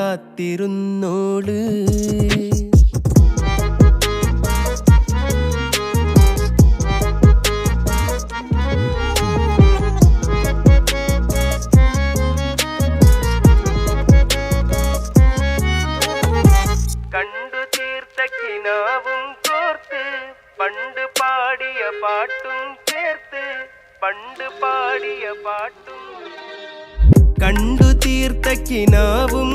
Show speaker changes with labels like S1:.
S1: കാത്തിരുന്നോള്. കണ്ടു തീർത്ത കിനാവും കോർത്ത് പണ്ട് പാടിയ പാട്ടും ചേർത്ത് പണ്ട് പാടിയ പാട്ടും കണ്ടു തീർത്ത കിനാവും